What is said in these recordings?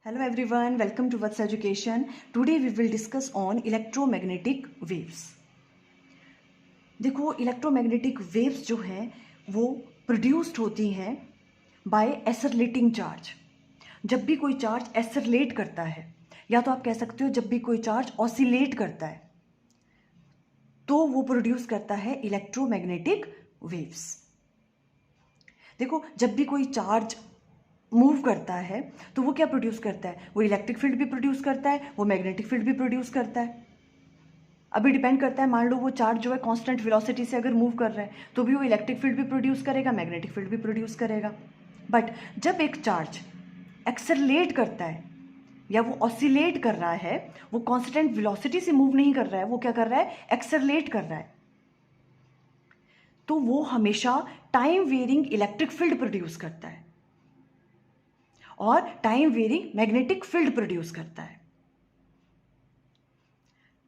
Hello everyone, welcome to What's Education. Today we will discuss on electromagnetic waves. देखो electromagnetic waves जो हैं वो produced होती हैं बाय एसरलेटिंग चार्ज। जब भी कोई चार्ज एसरलेट करता है, या तो आप कह सकते हो जब भी कोई चार्ज ऑसिलेट करता है, तो वो प्रोड्यूस करता है इलेक्ट्रोमैग्नेटिक वेव्स। देखो जब भी कोई चार्ज मूव करता है तो वो क्या प्रोड्यूस करता है, वो इलेक्ट्रिक फील्ड भी प्रोड्यूस करता है, वो मैग्नेटिक फील्ड भी प्रोड्यूस करता है। अभी डिपेंड करता है, मान लो वो चार्ज जो है कांस्टेंट वेलोसिटी से अगर मूव कर रहा है तो भी वो इलेक्ट्रिक फील्ड भी प्रोड्यूस करेगा, मैग्नेटिक फील्ड भी प्रोड्यूस करेगा। बट जब एक चार्ज एक्सेलरेट करता है या वो ऑसिलेट कर रहा है, वो कांस्टेंट वेलोसिटी से मूव नहीं कर रहा है, वो क्या कर रहा है, एक्सेलरेट कर रहा है, तो वो हमेशा time varying electric field produce करता है और time varying magnetic field produce करता है।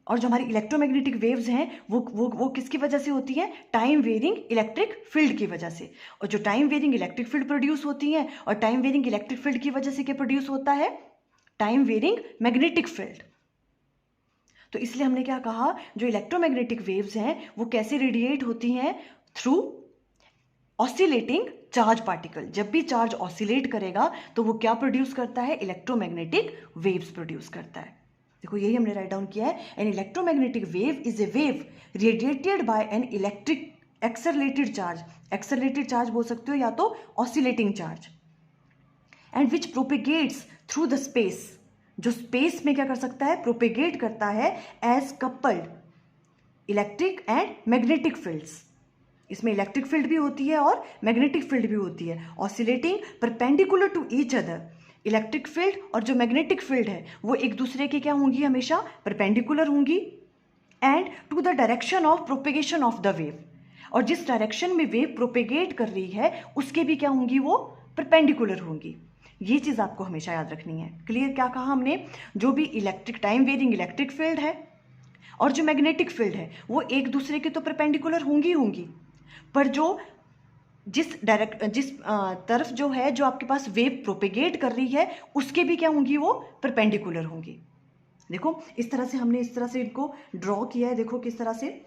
और जो हमारी इलेक्ट्रोमैग्नेटिक वेव्स हैं वो किसकी वजह से होती हैं, टाइम वेरिंग इलेक्ट्रिक फील्ड की वजह से। और जो time varying electric field produce होती हैं, और टाइम वेरिंग इलेक्ट्रिक फील्ड की वजह से क्या प्रोड्यूस होता है, टाइम वेरिंग मैग्नेटिक फील्ड। तो इसलिए हमने क्या कहा, जो इलेक्ट्रोमैग्नेटिक वेव्स हैं वो कैसे रेडिएट होती हैं, थ्रू ऑसिलेटिंग चार्ज पार्टिकल। जब भी चार्ज ऑसिलेट करेगा तो वो क्या प्रोड्यूस करता है, इलेक्ट्रोमैग्नेटिक वेव्स प्रोड्यूस करता है। देखो यही हमने राइट डाउन किया है, an electromagnetic wave is a wave radiated by an electric accelerated charge. Accelerated charge बोल सकते हो या तो oscillating charge, and which propagates through the space. जो स्पेस में क्या कर सकता है, प्रोपेगेट करता है as coupled electric and magnetic fields. इसमें इलेक्ट्रिक फील्ड भी होती है और मैग्नेटिक फील्ड भी होती है, oscillating perpendicular to each other. Electric field और जो मैग्नेटिक फील्ड है वो एक दूसरे के क्या होंगी, हमेशा परपेंडिकुलर होंगी, and to the direction of propagation of the wave. और जिस डायरेक्शन में वेव प्रोपेगेट कर रही है उसके भी क्या होंगी, वो परपेंडिकुलर होंगी। ये चीज़ आपको हमेशा याद रखनी है। क्लियर? क्या कहा हमने, जो भी electric time varying electric field है और जो मैग्नेटिक फील्ड है वो एक दूसरे के तो परपेंडिकुलर होंगी, पर जो जिस तरफ जो है, जो आपके पास वेव प्रोपेगेट कर रही है, उसके भी क्या होंगी, वो परपेंडिकुलर होंगी। देखो इस तरह से हमने इस तरह से इनको ड्रॉ किया है। देखो किस तरह से,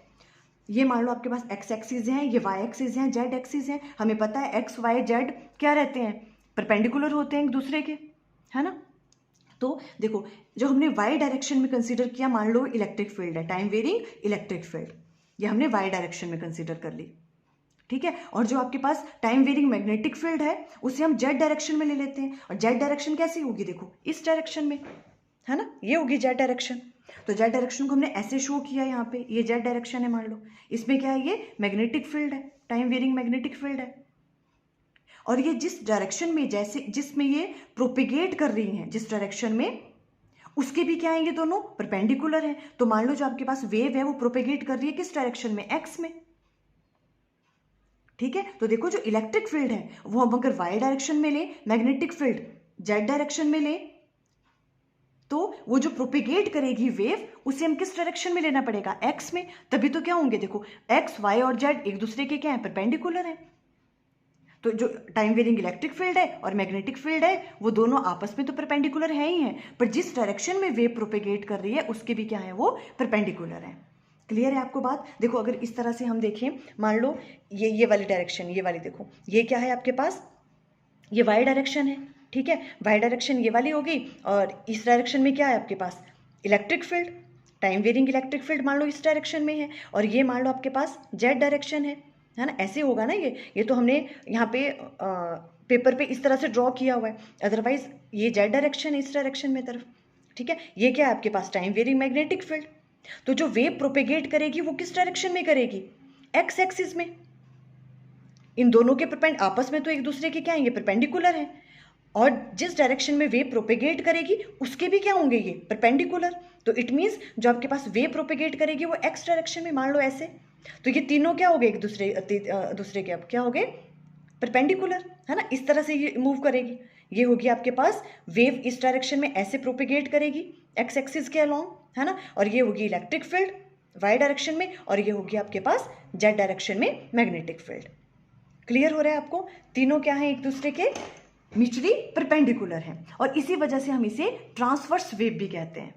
ये मान लो आपके पास एक्स एक्सिस हैं, ये वाई एक्सिस हैं, जेड एक्सिस हैं। हमें पता है एक्स वाई जेड क्या रहते हैं, परपेंडिकुलर होते हैं एक दूसरे के, है ना। तो देखो जो हमने वाई डायरेक्शन में कंसीडर किया, मान लो इलेक्ट्रिक फील्ड है, टाइम वेरिंग इलेक्ट्रिक फील्ड, ये हमने वाई डायरेक्शन में कंसीडर कर ली, ठीक है। और जो आपके पास टाइम वेरिंग मैग्नेटिक फील्ड है उसे हम जेड डायरेक्शन में ले लेते हैं। और जेड डायरेक्शन कैसी होगी, देखो इस डायरेक्शन में, है ना, ये होगी जेड डायरेक्शन। तो जेड डायरेक्शन को हमने ऐसे शो किया यहाँ पे, ये जेड डायरेक्शन है मान लो, इसमें क्या है, ये मैग्नेटिक फील्ड है, टाइम वेरिंग मैग्नेटिक फील्ड है। और ये जिस डायरेक्शन में, जैसे जिसमें ये प्रोपेगेट कर रही हैं, जिस डायरेक्शन में, उसके भी क्या है, ये दोनों परपेंडिकुलर हैं। तो मान लो जो आपके पास वेव है वो प्रोपेगेट कर रही है किस डायरेक्शन में, एक्स में, ठीक है। तो देखो जो इलेक्ट्रिक फील्ड है वो हम अगर वाई डायरेक्शन में ले, मैग्नेटिक फील्ड जेड डायरेक्शन में ले, तो वो जो प्रोपेगेट करेगी वेव उसे हम किस डायरेक्शन में लेना पड़ेगा, एक्स में। तभी तो क्या होंगे, देखो एक्स वाई और जेड एक दूसरे के क्या है, परपेंडिकुलर है। तो जो टाइम वेरिंग इलेक्ट्रिक फील्ड है और मैग्नेटिक फील्ड है वो दोनों आपस में तो परपेंडिकुलर है ही हैं, पर जिस डायरेक्शन में वेव प्रोपेगेट कर रही है उसके भी क्या है, वो परपेंडिकुलर है। क्लियर है आपको बात? देखो अगर इस तरह से हम देखें, मान लो ये वाली डायरेक्शन, ये वाली, देखो ये क्या है आपके पास, ये वाई डायरेक्शन है, ठीक है। वाई डायरेक्शन ये वाली होगी, और इस डायरेक्शन में क्या है आपके पास, electric field, time varying electric field मान लो इस डायरेक्शन में है, और ये मान लो आपके पास जेड डायरेक्शन है ना। ऐसे होगा ना, ये तो हमने यहाँ पे पेपर पे इस तरह से ड्रॉ किया हुआ है, अदरवाइज ये जेड डायरेक्शन है इस डायरेक्शन में तरफ, ठीक है। ये क्या है आपके पास, टाइम वेरिंग मैग्नेटिक फील्ड। तो जो वेव प्रोपेगेट करेगी वो किस डायरेक्शन में करेगी, एक्स एक्सिस में। इन दोनों के आपस में तो एक दूसरे के क्या है, ये परपेंडिकुलर है, और जिस डायरेक्शन में वेव प्रोपेगेट करेगी उसके भी क्या होंगे, ये परपेंडिकुलर। तो इट मीन्स जो आपके पास वेव प्रोपेगेट करेगी वो एक्स डायरेक्शन में, मान लो ऐसे, तो ये तीनों क्या हो गए, एक दूसरे के अब क्या हो गए, परपेंडिकुलर, है ना। इस तरह से ये मूव करेगी। ये होगी आपके पास वेव इस डायरेक्शन में ऐसे प्रोपेगेट करेगी एक्स एक्सिस के अलोंग, है ना। और ये होगी इलेक्ट्रिक फील्ड वाई डायरेक्शन में, और ये होगी आपके पास जेड डायरेक्शन में मैग्नेटिक फील्ड। क्लियर हो रहा है आपको? तीनों क्या है, एक दूसरे के म्यूचुअली परपेंडिकुलर है, और इसी वजह से हम इसे ट्रांसवर्स वेव भी कहते हैं।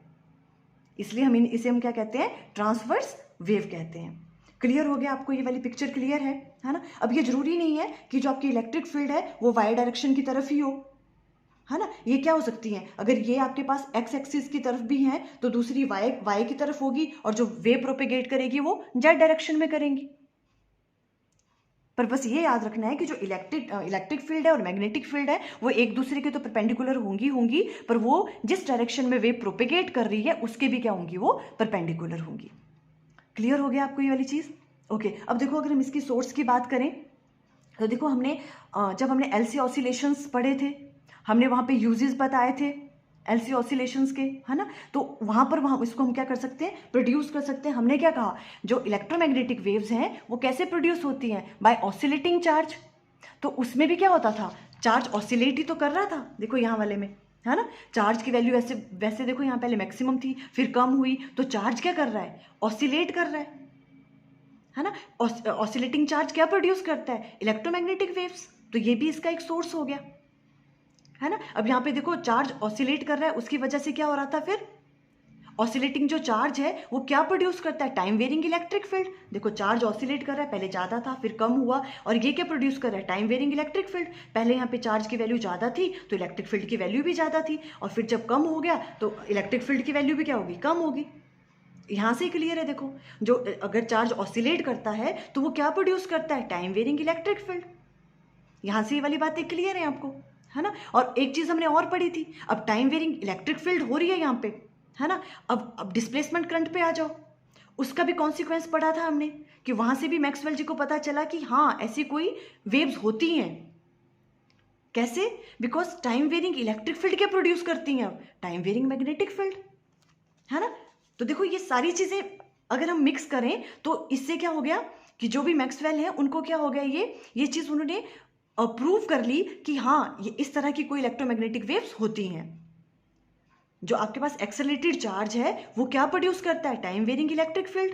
इसलिए इसे हम क्या कहते हैं, ट्रांसवर्स वेव कहते हैं। क्लियर हो गया आपको, ये वाली पिक्चर क्लियर है ना। अब ये जरूरी नहीं है कि जो आपकी इलेक्ट्रिक फील्ड है वो वाई डायरेक्शन की तरफ ही हो, है ना। ये क्या हो सकती है, अगर ये आपके पास एक्स एक्सिस की तरफ भी है तो दूसरी वाई की तरफ होगी, और जो वेव प्रोपेगेट करेगी वो जेड डायरेक्शन में करेंगी। पर बस ये याद रखना है कि जो इलेक्ट्रिक फील्ड है और मैग्नेटिक फील्ड है वो एक दूसरे के तो परपेंडिकुलर होंगी, पर वो जिस डायरेक्शन में वेव प्रोपेगेट कर रही है उसके भी क्या होंगी, वो परपेंडिकुलर होंगी। क्लियर हो गया आपको ये वाली चीज। ओके, अब देखो अगर हम इसकी सोर्स की बात करें तो देखो जब हमने एलसी ऑसिलेशंस पढ़े थे, हमने वहां पे यूजेस बताए थे एलसी ऑसिलेशंस के, है ना। तो वहां इसको हम क्या कर सकते हैं, प्रोड्यूस कर सकते हैं। हमने क्या कहा, जो इलेक्ट्रोमैग्नेटिक वेव्स हैं वो कैसे प्रोड्यूस होती हैं, बाय ऑसिलेटिंग चार्ज। तो उसमें भी क्या होता था, चार्ज ऑसिलेट ही तो कर रहा था, देखो यहाँ वाले में, है ना। चार्ज की वैल्यू वैसे देखो यहाँ पहले मैक्सिमम थी, फिर कम हुई, तो चार्ज क्या कर रहा है, ऑसिलेट कर रहा है ना। ऑसिलेटिंग चार्ज क्या प्रोड्यूस करता है, इलेक्ट्रोमैग्नेटिक वेव्स। तो ये भी इसका एक सोर्स हो गया, है ना। अब यहाँ पे देखो चार्ज ऑसिलेट कर रहा है, उसकी वजह से क्या हो रहा था, फिर ऑसिलेटिंग जो चार्ज है वो क्या प्रोड्यूस करता है, टाइम वेरिंग इलेक्ट्रिक फील्ड। देखो चार्ज ऑसिलेट कर रहा है, पहले ज़्यादा था फिर कम हुआ, और ये क्या प्रोड्यूस कर रहा है, टाइम वेरिंग इलेक्ट्रिक फील्ड। पहले यहाँ पे चार्ज की वैल्यू ज़्यादा थी तो इलेक्ट्रिक फील्ड की वैल्यू भी ज़्यादा थी, और फिर जब कम हो गया तो इलेक्ट्रिक फील्ड की वैल्यू भी क्या होगी, कम होगी। यहाँ से क्लियर है, देखो जो अगर चार्ज ऑसिलेट करता है तो वो क्या प्रोड्यूस करता है, टाइम वेरिंग इलेक्ट्रिक फील्ड। यहाँ से ये वाली बातें क्लियर है आपको, है ना। और एक चीज़ हमने और पढ़ी थी, अब टाइम वेरिंग इलेक्ट्रिक फील्ड हो रही है यहाँ पे, है ना। अब डिस्प्लेसमेंट करंट पे आ जाओ, उसका भी कॉन्सिक्वेंस पढ़ा था हमने कि वहां से भी मैक्सवेल जी को पता चला कि हाँ ऐसी कोई वेव्स होती हैं। कैसे, because time varying electric field क्या प्रोड्यूस करती हैं, अब टाइम वेरिंग मैग्नेटिक फील्ड, है ना। तो देखो ये सारी चीजें अगर हम मिक्स करें तो इससे क्या हो गया कि जो भी मैक्सवेल है उनको क्या हो गया, ये चीज उन्होंने प्रूव कर ली कि हाँ ये इस तरह की कोई इलेक्ट्रोमैग्नेटिक वेव्स होती हैं। जो आपके पास एक्सेलरेटेड चार्ज है वो क्या प्रोड्यूस करता है, टाइम वेरिंग इलेक्ट्रिक फील्ड,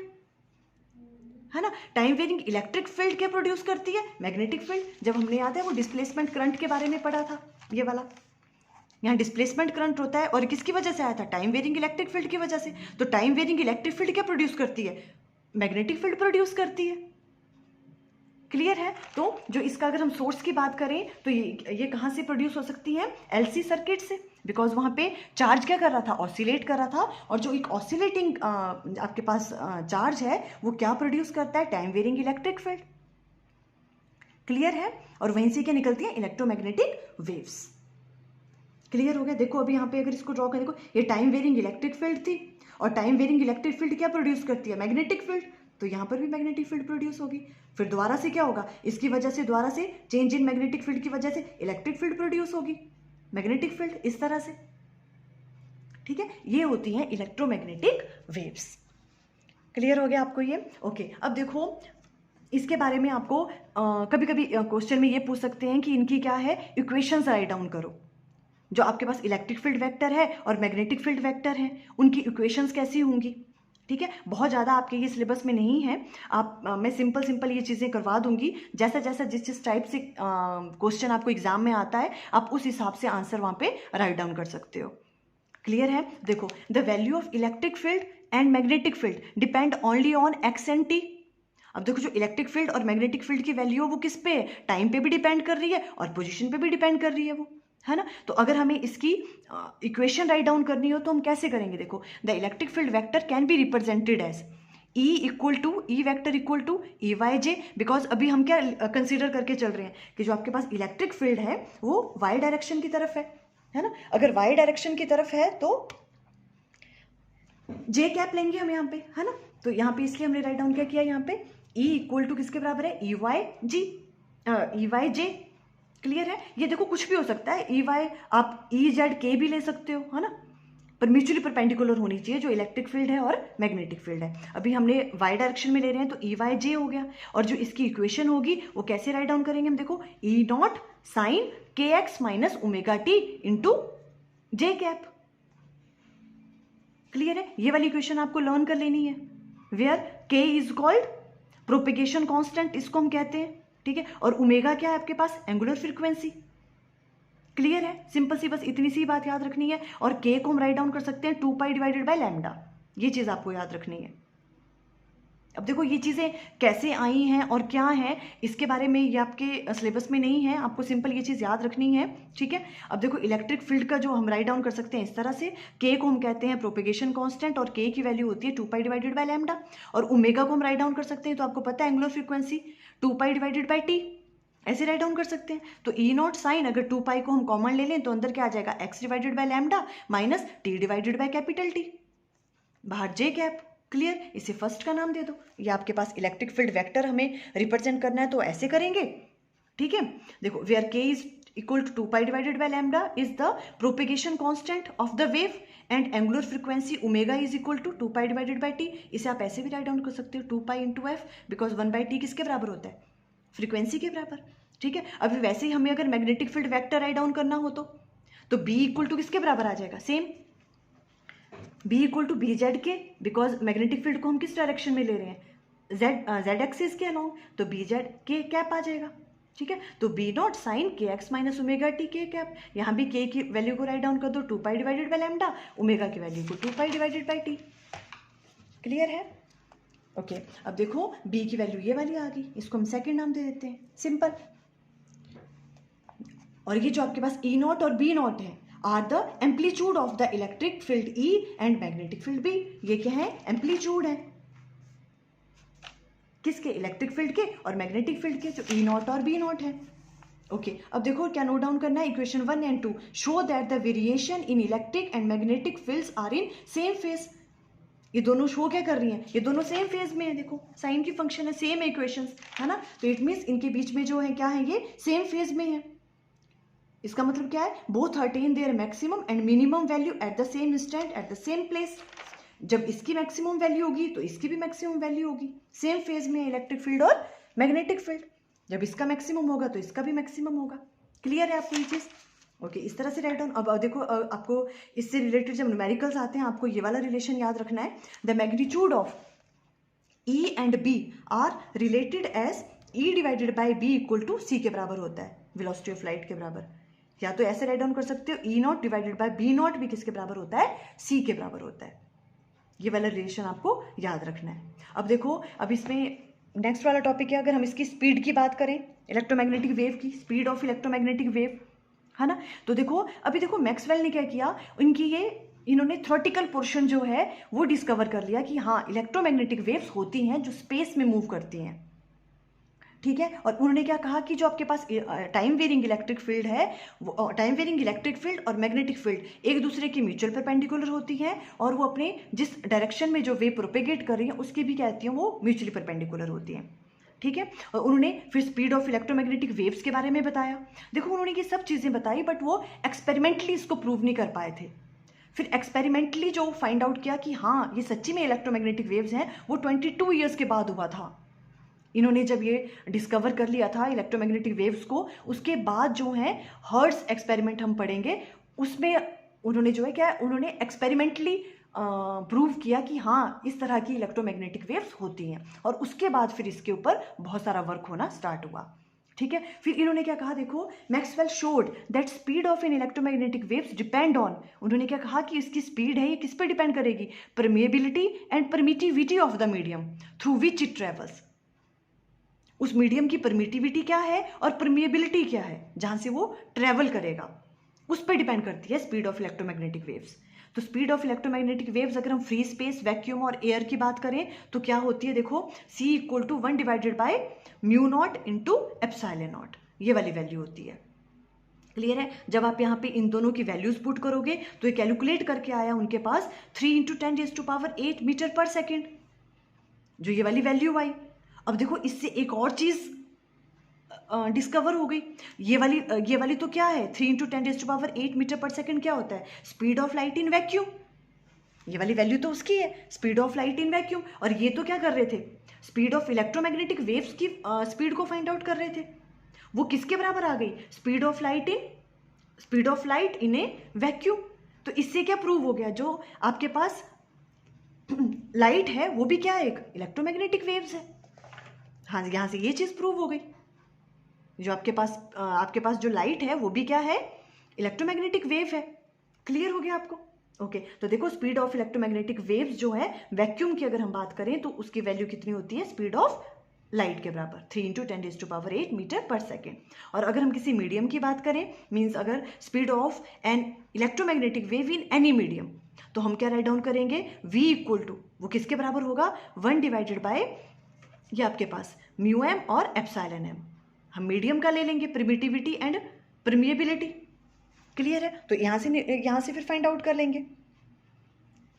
है ना। टाइम वेरिंग इलेक्ट्रिक फील्ड क्या प्रोड्यूस करती है, मैग्नेटिक फील्ड। जब हमने याद है वो डिस्प्लेसमेंट करंट के बारे में पढ़ा था, ये वाला यहाँ डिस्प्लेसमेंट करंट होता है और किसकी वजह से आया था, टाइम वेरिंग इलेक्ट्रिक फील्ड की वजह से। तो टाइम वेरिंग इलेक्ट्रिक फील्ड क्या प्रोड्यूस करती है, मैग्नेटिक फील्ड प्रोड्यूस करती है। क्लियर है। तो जो इसका अगर हम सोर्स की बात करें तो ये कहाँ से प्रोड्यूस हो सकती है, एलसी सर्किट से, बिकॉज वहाँ पे चार्ज क्या कर रहा था, ऑसिलेट कर रहा था, और जो एक ऑसिलेटिंग आपके पास चार्ज है वो क्या प्रोड्यूस करता है, time varying electric field. Clear है। और वहीं से क्या निकलती है, इलेक्ट्रोमैग्नेटिक वेव्स। क्लियर हो गया। देखो अभी यहाँ पे अगर इसको ड्रॉ करें, देखो ये टाइम वेरिंग इलेक्ट्रिक फील्ड थी, और टाइम वेरिंग इलेक्ट्रिक फील्ड क्या प्रोड्यूस करती है, मैग्नेटिक फील्ड। तो यहाँ पर भी मैग्नेटिक फील्ड प्रोड्यूस होगी, फिर दोबारा से क्या होगा, इसकी वजह से दोबारा से चेंज इन मैग्नेटिक फील्ड की वजह से इलेक्ट्रिक फील्ड प्रोड्यूस होगी, मैग्नेटिक फील्ड, इस तरह से। ठीक है, ये होती हैं इलेक्ट्रोमैग्नेटिक वेव्स। क्लियर हो गया आपको ये। ओके, अब देखो इसके बारे में आपको कभी कभी क्वेश्चन में ये पूछ सकते हैं कि इनकी क्या है, इक्वेशंस राइट डाउन करो। जो आपके पास इलेक्ट्रिक फील्ड वेक्टर है और मैग्नेटिक फील्ड वेक्टर है उनकी इक्वेशंस कैसी होंगी। ठीक है, बहुत ज़्यादा आपके ये सिलेबस में नहीं है, मैं सिंपल ये चीज़ें करवा दूंगी, जैसा जैसा जिस टाइप से क्वेश्चन आपको एग्जाम में आता है आप उस हिसाब से आंसर वहाँ पे राइट डाउन कर सकते हो। क्लियर है। देखो, the value of electric field and magnetic field depend only on x and T. अब देखो जो इलेक्ट्रिक फील्ड और मैग्नेटिक फील्ड की वैल्यू वो किस पे है, टाइम पे भी डिपेंड कर रही है और पोजीशन पे भी डिपेंड कर रही है वो, है ना। तो अगर हमें इसकी इक्वेशन राइट डाउन करनी हो तो हम कैसे करेंगे, देखो the electric field vector can be represented as E equal to E vector equal to E Y J, because अभी हम क्या कंसीडर करके चल रहे हैं कि जो आपके पास इलेक्ट्रिक फील्ड है वो वाई डायरेक्शन की तरफ है ना। अगर वाई डायरेक्शन की तरफ है तो जे कैप लेंगे हम यहाँ पे, है ना। तो यहाँ पे इसलिए हमने राइट डाउन क्या किया, यहाँ पे E इक्वल टू किसके बराबर है, ई वाई जे। क्लियर है। ये देखो कुछ भी हो सकता है, ई वाई आप ई जेड के भी ले सकते हो, है ना, पर म्यूचुअली परपेंडिकुलर होनी चाहिए जो इलेक्ट्रिक फील्ड है और मैग्नेटिक फील्ड है। अभी हमने वाई डायरेक्शन में ले रहे हैं तो ई वाई जे हो गया, और जो इसकी इक्वेशन होगी वो कैसे राइट डाउन करेंगे हम, देखो ई नॉट साइन के x minus omega t into j cap. Clear है। ये वाली इक्वेशन आपको लर्न कर लेनी है, where K is called propagation constant, इसको हम कहते हैं। ठीक है, और ओमेगा क्या है आपके पास, एंगुलर फ्रीक्वेंसी। क्लियर है? सिंपल सी बस इतनी सी बात याद रखनी है। और के को हम राइट डाउन कर सकते हैं 2 पाई डिवाइडेड बाय लैम्डा, ये चीज़ आपको याद रखनी है। अब देखो ये चीज़ें कैसे आई हैं और क्या हैं, इसके बारे में ये आपके सिलेबस में नहीं है, आपको सिंपल ये चीज़ याद रखनी है, ठीक है। अब देखो इलेक्ट्रिक फील्ड का जो हम राइट डाउन कर सकते हैं इस तरह से, के को हम कहते हैं प्रोपेगेशन कांस्टेंट और के की वैल्यू होती है 2 पाई डिवाइडेड बाय लैम्डा, और ओमेगा को हम राइट डाउन कर सकते हैं, तो आपको पता है angular frequency 2 pi divided by T, ऐसे राइट डाउन कर सकते हैं। तो ई नॉट साइन अगर 2 पाई को हम कॉमन ले लें तो अंदर क्या आ जाएगा, x divided by lambda minus T divided by capital T, बाहर जे कैप। क्लियर? इसे फर्स्ट का नाम दे दो। ये आपके पास इलेक्ट्रिक फील्ड वेक्टर हमें रिप्रेजेंट करना है तो ऐसे करेंगे, ठीक है। देखो where K is equal to 2 pi divided by lambda is the propagation constant of the wave and angular frequency omega is equal to 2 pi divided by T. इसे आप ऐसे भी राइट डाउन कर सकते हो 2 pi into F, because 1 by T किसके बराबर होता है, फ्रीक्वेंसी के बराबर, ठीक है। अभी वैसे ही हमें अगर magnetic field vector write down करना हो तो बी इक्वल टू किसके बराबर आ जाएगा, same B equal to B Z K, because magnetic field को हम किस डायरेक्शन में ले रहे हैं, जेड एक्सिस के अलोंग, तो बी जेड के कैप आ जाएगा, ठीक है। तो बी नॉट साइन के x minus omega T K cap, यहाँ भी के की वैल्यू को राइट डाउन कर दो 2 pi divided by lambda, omega की वैल्यू को 2 pi divided by T. Clear है? ओके अब देखो बी की वैल्यू ये वाली आ गई, इसको हम सेकेंड नाम दे देते हैं, सिंपल। और ये जो आपके पास ई नॉट और बी नॉट है are the amplitude of the electric field E and magnetic field B. ये क्या है, एम्पलीट्यूड है, किसके, इलेक्ट्रिक फील्ड के और मैग्नेटिक फील्ड के, जो ई नॉट और बी नॉट है। ओके अब देखो क्या नोट डाउन करना है, equation 1 and 2 show that the variation in electric and magnetic fields are in same phase. ये दोनों शो क्या कर रही हैं, ये दोनों सेम फेज में है, देखो साइन की फंक्शन है, सेम इक्वेशंस है ना, तो इट मीन्स इनके बीच में जो है क्या है, ये सेम फेज में है। इसका मतलब क्या है, both attain their maximum and minimum value at the same instant at the same place. जब इसकी मैक्सिमम वैल्यू होगी तो इसकी भी मैक्सिमम वैल्यू होगी, सेम फेज में इलेक्ट्रिक फील्ड और मैग्नेटिक फील्ड, जब इसका मैक्सिमम होगा तो इसका भी मैक्सिमम होगा। क्लियर है आपको ये चीज़? ओके इस तरह से राइट डाउन। अब देखो आपको इससे रिलेटेड जब न्यूमेरिकल्स आते हैं आपको ये वाला रिलेशन याद रखना है, the magnitude of e and b are related as e divided by b equal to c के बराबर होता है, वेलोसिटी ऑफ लाइट के बराबर। या तो ऐसे राइट डाउन कर सकते हो, e naught divided by b naught भी किसके बराबर होता है, सी के बराबर होता है। ये वाला रिलेशन आपको याद रखना है। अब देखो अब इसमें नेक्स्ट वाला टॉपिक है, अगर हम इसकी स्पीड की बात करें, इलेक्ट्रोमैग्नेटिक वेव की स्पीड ऑफ इलेक्ट्रोमैग्नेटिक वेव, है ना। तो देखो अभी देखो मैक्सवेल ने क्या किया, इन्होंने थ्योरेटिकल पोर्शन जो है वो डिस्कवर कर लिया कि हाँ इलेक्ट्रोमैग्नेटिक वेव्स होती हैं जो स्पेस में मूव करती हैं, ठीक है। और उन्होंने क्या कहा कि जो आपके पास टाइम वेरिंग इलेक्ट्रिक फील्ड है, वो टाइम वेरिंग इलेक्ट्रिक फील्ड और मैग्नेटिक फील्ड एक दूसरे की म्यूचुअल परपेंडिकुलर होती हैं, और वो अपने जिस डायरेक्शन में जो वेव प्रोपेगेट कर रही हैं उसकी भी कहती हैं वो म्यूचुअली परपेंडिकुलर होती हैं, ठीक है। और उन्होंने फिर स्पीड ऑफ इलेक्ट्रोमैग्नेटिक वेव्स के बारे में बताया। देखो उन्होंने ये सब चीज़ें बताई बट वो एक्सपेरिमेंटली इसको प्रूव नहीं कर पाए थे। फिर एक्सपेरिमेंटली जो फाइंड आउट किया कि हाँ ये सच्ची में इलेक्ट्रोमैग्नेटिक वेव्स हैं, वो 22 ईयर्स के बाद हुआ था। इन्होंने जब ये डिस्कवर कर लिया था इलेक्ट्रोमैग्नेटिक वेव्स को, उसके बाद जो है हर्ट्ज एक्सपेरिमेंट हम पढ़ेंगे, उसमें उन्होंने जो है क्या उन्होंने एक्सपेरिमेंटली प्रूव किया कि हाँ इस तरह की इलेक्ट्रोमैग्नेटिक वेव्स होती हैं, और उसके बाद फिर इसके ऊपर बहुत सारा वर्क होना स्टार्ट हुआ, ठीक है। फिर इन्होंने क्या कहा, देखो Maxwell showed that speed of an electromagnetic waves depend on, उन्होंने क्या कहा कि इसकी स्पीड है ये किस पे डिपेंड करेगी, permeability and permittivity of the medium through which it travels. उस मीडियम की परमिटिविटी क्या है और परमिएबिलिटी क्या है जहां से वो ट्रेवल करेगा, उस पर डिपेंड करती है स्पीड ऑफ इलेक्ट्रोमैग्नेटिक वेव्स। तो स्पीड ऑफ इलेक्ट्रोमैग्नेटिक वेव्स अगर हम फ्री स्पेस, वैक्यूम और एयर की बात करें तो क्या होती है, देखो C equal to 1 divided by mu naught into epsilon naught, ये वाली वैल्यू होती है। क्लियर है? जब आप यहाँ पे इन दोनों की वैल्यूज पुट करोगे तो ये कैलकुलेट करके आया उनके पास 3 × 10⁸ मीटर पर सेकेंड, जो ये वाली वैल्यू आई। अब देखो इससे एक और चीज डिस्कवर हो गई, ये वाली तो क्या है 3 × 10⁸ मीटर पर सेकेंड क्या होता है, speed of light in vacuum. ये वाली वैल्यू तो उसकी है, speed of light in vacuum. और ये तो क्या कर रहे थे, स्पीड ऑफ इलेक्ट्रोमैग्नेटिक वेव्स की स्पीड को फाइंड आउट कर रहे थे। वो किसके बराबर आ गई, speed of light in A vacuum. तो इससे क्या प्रूव हो गया, जो आपके पास लाइट है वो भी क्या है, एक इलेक्ट्रोमैग्नेटिक वेव्स है। हाँ यहाँ से ये चीज प्रूव हो गई, जो आपके पास जो लाइट है वो भी क्या है, इलेक्ट्रोमैग्नेटिक वेव है। क्लियर हो गया आपको? ओके तो देखो स्पीड ऑफ इलेक्ट्रोमैग्नेटिक वेव्स जो है वैक्यूम की अगर हम बात करें तो उसकी वैल्यू कितनी होती है, स्पीड ऑफ लाइट के बराबर 3 × 10⁸ मीटर पर सेकेंड। और अगर हम किसी मीडियम की बात करें, मीन्स अगर speed of N electromagnetic wave in any medium, तो हम क्या राइट डाउन करेंगे, v इक्वल टू, वो किसके बराबर होगा, 1 डिवाइडेड बाय ये आपके पास μm और एप्सिलॉन m। हम मीडियम का ले लेंगे, परमिटिविटी एंड परमिएबिलिटी। क्लियर है? तो यहाँ से फिर फाइंड आउट कर लेंगे।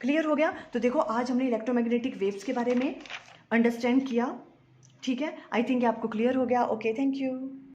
क्लियर हो गया? तो देखो आज हमने इलेक्ट्रोमैग्नेटिक वेव्स के बारे में अंडरस्टैंड किया। ठीक है, आई थिंक आपको क्लियर हो गया। Okay, thank you.